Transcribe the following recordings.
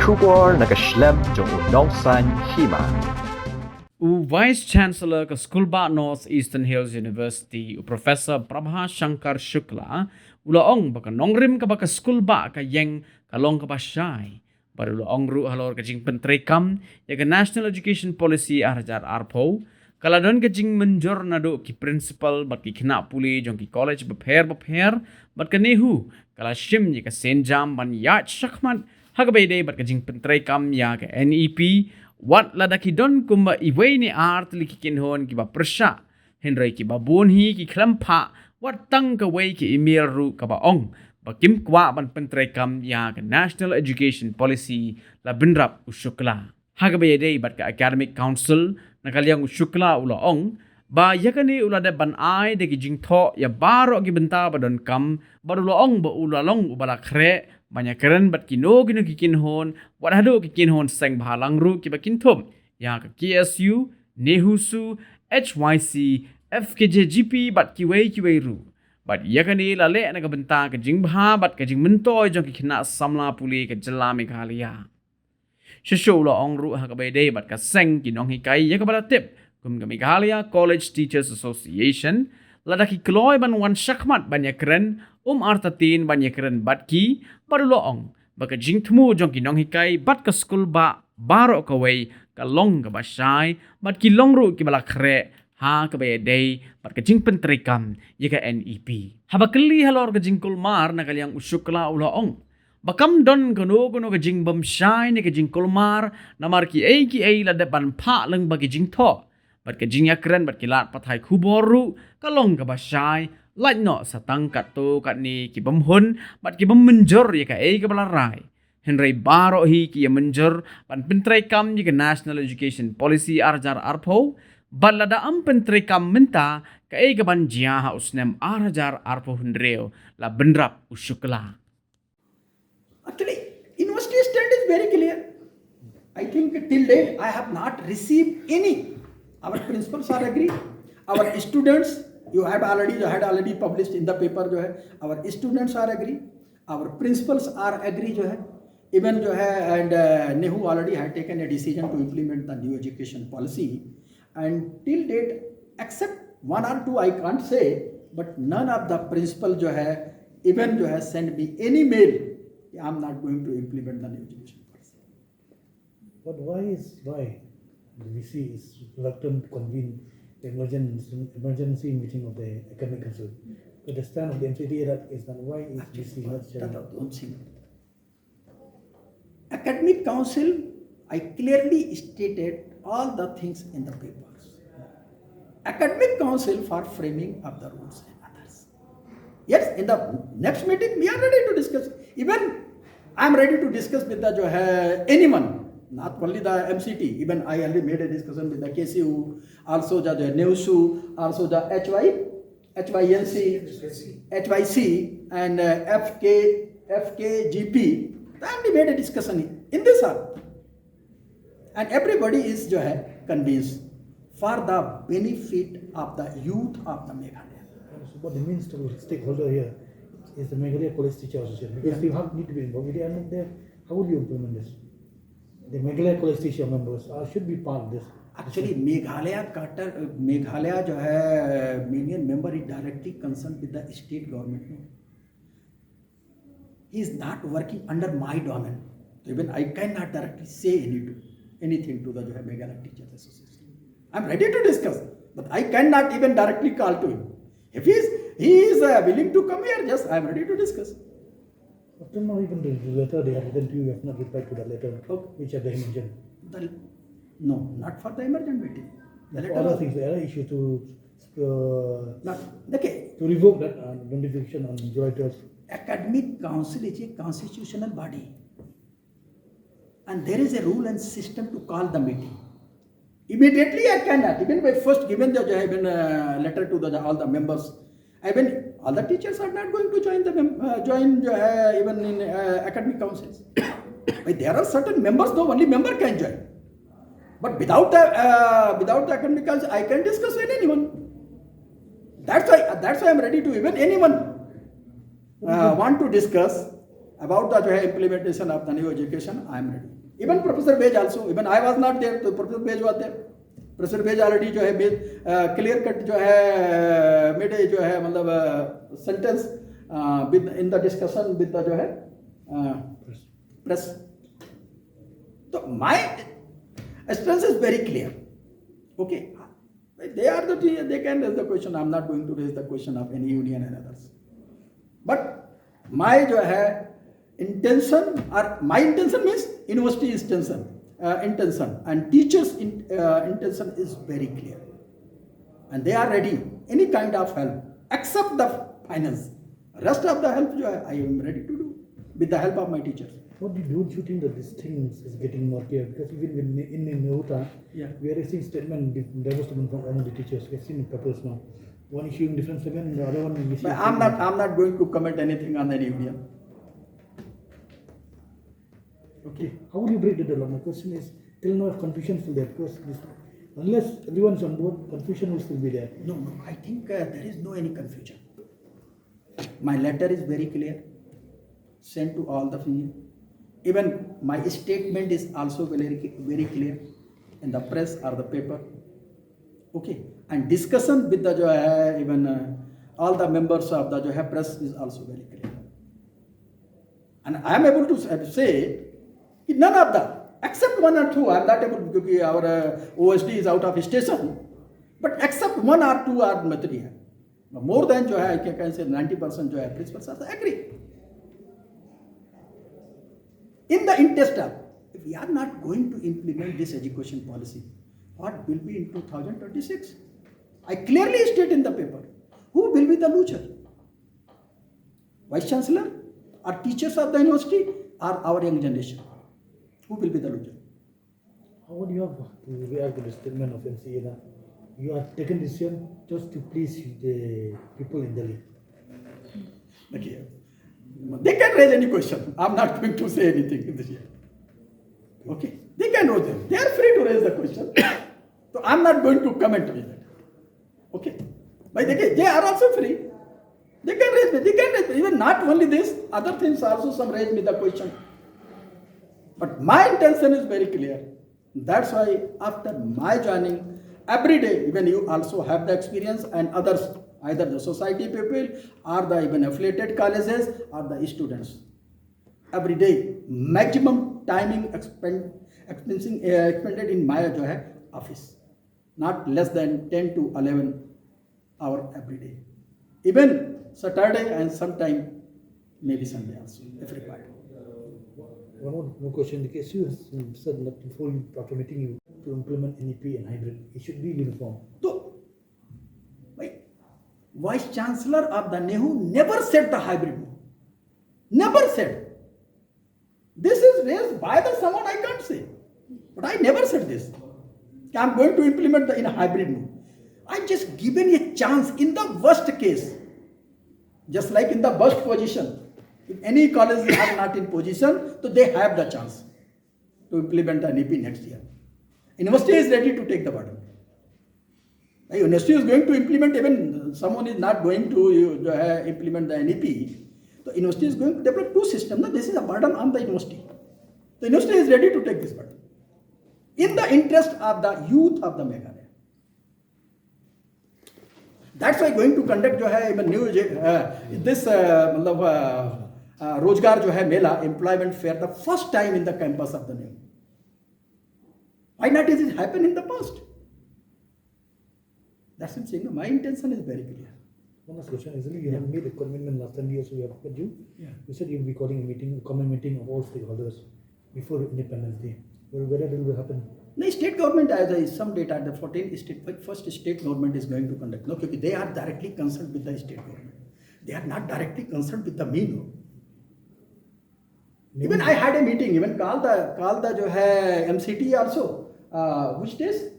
Shubor nakaslem jong unongsan Hima. Vice Chancellor ka Skulba North Eastern Hills University, Professor Prabha Shankar Shukla, ulaong baka nongrim ka baka Skulba ka yeng kalong ka ba siyay. Baru ulaong ru halor ka jing Pyntreikam, ya ka National Education Policy arjar arpo, kaladon ka jing Mynjur na do ki principal bat ki kina puli jong ki college bapher bat ka nehu, kala shim ya ka senjam ban yat shakmat, hagabay bat ka jing Pyntreikam ya ka NEP, wat ladaki don kumba Iwei ni art likikin hon kiba persya. Henry kiba bunhi ki klampa wat tang ka wei ki email ru kaba ong. Bakim kwa ban Pyntreikam ya ka National Education Policy la benrap usyukla. Hagabay day bat ka Academic Council nakalyang usyukla ula ong. Ba yakani ula de ban ay de ki jingtho ya baro ki benta ba don kam baru ula ong ba ula long ubala kre. Banyak keren bat kino kikin hon, wat hado kikin hon seng bahalang ru kiba kintum. Ya ka KSU, Nehusu, HYC, FKJGP bat kiwei ru. Bat yakani lale na kabenta ka jing baha bat ka jing mentoy jong kikina samla puli ka jela Meghalaya. Shesho la ong ru ha kabay day bat ka seng kinong hikay ya kabala tip kum ka Meghalaya College Teachers Association ladaki kloy ban wan shakmat banyak keren artatin banyak keren batki baru loong baka jing tmu jong kinong hikay bat ka school ba baro kaway ka long ka basyay bat ki long ru ki bala kre ha ka bay day bat ka jing Pyntreikam ya ka NEP habakali halor ka jing kulmar na kalyang usyukla ulaong bakam don kuno ka jing bamsyay ni ka jing kulmar na marki ay la depan pa lang bagi jing to bat ka jing yakren bat ki lat patay kuboru ka long ka basyay Lait no sa tangkat to kat ni ki bamhun bat ki Mynjur ya ka ay ka balaray. Henry baro hi ki ya Mynjur ban Pyntreikam ya ka National Education Policy arjar arpo balada am Pyntreikam menta ka ay ka ban jiaha usnem arjar arpo hundreo la benrap usyukla. Actually, university stand is very clear. I think till date I have not received any. Our principals are agree. Our students you had already published in the paper जो है our students are agree our principals are agree जो है even जो है and Nehu already had taken a decision to implement the new education policy and till date except one or two I can't say but none of the principal जो है even जो है send me any mail I'm not going to implement the new education policy. But why the VC is reluctant to convene the emergency meeting of the Academic Council? But the stand of the MCT is that why is VC not sharing? Academic Council, I clearly stated all the things in the papers. Academic Council for framing of the rules and others. Yes, in the next meeting we are ready to discuss. Even I am ready to discuss with the anyone. Not only the MCT, even I already made a discussion with the KCU, also the NEUSU, also the HYC, and FKGP. I already made a discussion in this hall. And everybody is convinced for the benefit of the youth of the Meghalaya. So what it means to stakeholder here is the Meghalaya College Teacher Association. Because you need to be involved. If they are not there, how would you implement this? The Meghalaya College Teacher members should be part of this. Actually, Meghalaya जो है union member is directly concerned with the state government. He is not working under my domain. Even I cannot directly say anything to the Meghalaya Teachers Association. I am ready to discuss, but I cannot even directly call to him. If he is willing to come here, yes, I am ready to discuss. But not even the letter they have written to you, you have not replied to the letter, which have they mentioned. No, not for the emergent meeting. The letter other things, the other issue to revoke that notification on July 12th. Academic Council is a constitutional body. And there is a rule and system to call the meeting. Immediately I cannot. Even by first given the letter to all the members, even all the teachers are not going to join even in academic councils. But there are certain members, though only member can join. But without the academic council, I can discuss with anyone. That's why I'm ready to even anyone want to discuss. about the implementation of the new education, I am ready. Even Professor Bej also, even I was not there, so Professor Bej was there. Professor Bej already clear cut made a sentence in the discussion with the press. So my stance is very clear. Okay, they can raise the question. I am not going to raise the question of any union and others. But my intention, or my intention means university intention, and teachers' intention is very clear, and they are ready any kind of help except the finance. Rest of the help I am ready to do with the help of my teachers. Don't you think that this thing is getting more clear? Because even in Neuta, we are receiving diverse statement from all the teachers. We have seen in papers now. One issuing different statement, the other one is But I'm not going to comment anything on any union. Okay. How would you break the dialogue? My question is, till now confusion is still there, because unless everyone is on board, confusion will still be there. No, I think there is no any confusion. My letter is very clear, sent to all the union. Even my statement is also very, very clear in the press or the paper. Okay, and discussion with the even all the members of the press is also very clear. And I am able to say none of the, except one or two, I am not able to, because our OSD is out of station, but except one or two are material. More than I can say 90% principals are agree. In the interest of, if we are not going to implement this education policy, what will be in 2026? I clearly state in the paper, who will be the loser? Vice Chancellor, or teachers of the university, or our young generation? Who will be the loser? How would you have to react to the statement of MCA that you have taken decision just to please the people in Delhi? Okay. They can raise any question. I'm not going to say anything in this year. Okay. They can raise them. They are free to raise the question. So I'm not going to comment on that. Okay. But they are also free. They can raise me. They can raise me. Even not only this, other things also some raise me the question. But my intention is very clear. That's why after my joining, every day, even you also have the experience and others, either the society people or the even affiliated colleges or the students. Every day, maximum timing expended in my office. Not less than 10 to 11 hours every day. Even Saturday and sometime maybe Sunday also, if required. One more question. The case you said that before you, after meeting you, to implement NEP and hybrid, it should be uniform. So, Vice Chancellor of the NEHU never said the hybrid mode. Never said. This is raised by the someone, I can't say. But I never said this. I am going to implement in a hybrid mode. I just given a chance in the worst case. Just like in the best position. If any colleges are not in position, so they have the chance to implement the NEP next year. University is ready to take the burden. The university is going to implement, even someone is not going to implement the NEP. The university is going to develop two systems. No? This is a burden on the university. The university is ready to take this burden. In the interest of the youth of the Meghalaya. That's why going to conduct even new this Rozgar Mela employment fair the first time in the campus of the NEHU. Why not does it happen in the past? That's what I'm saying. My intention is very clear. One last question. Isn't you have made a commitment last time years we have met you? Yeah. You said you'll be calling a meeting, a common meeting of all stakeholders before Independence Day. Whether it will happen? The state government, as I some data, the 14 state, first state government is going to conduct. No, because they are directly concerned with the state government. They are not directly concerned with the me. No. Even I had a meeting. Even called the MCT also. Which days?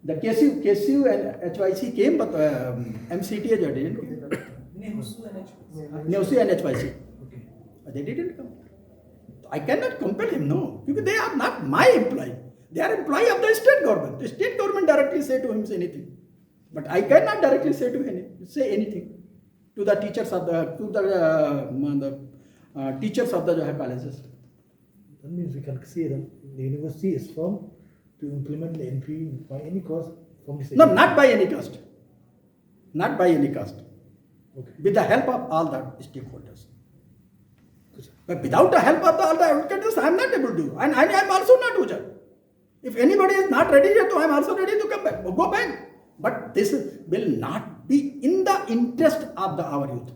The KSU and HYC came, but MCT didn't come. NEHU and HYC. Okay. They didn't come. I cannot compel him, no, because they are not my employee. They are employee of the state government. The state government directly say to him anything, but I cannot directly say anything to the teachers of the teachers of the जो है colleges. That means we can see that the university is formed to implement the NP by any cost from the No, not by any cost. Not by any cost. Okay. With the help of all the stakeholders. But without the help of all the stakeholders, I am not able to do. And I am also not user. If anybody is not ready yet, I am also ready to come back. Go back. But this will not be in the interest of our youth.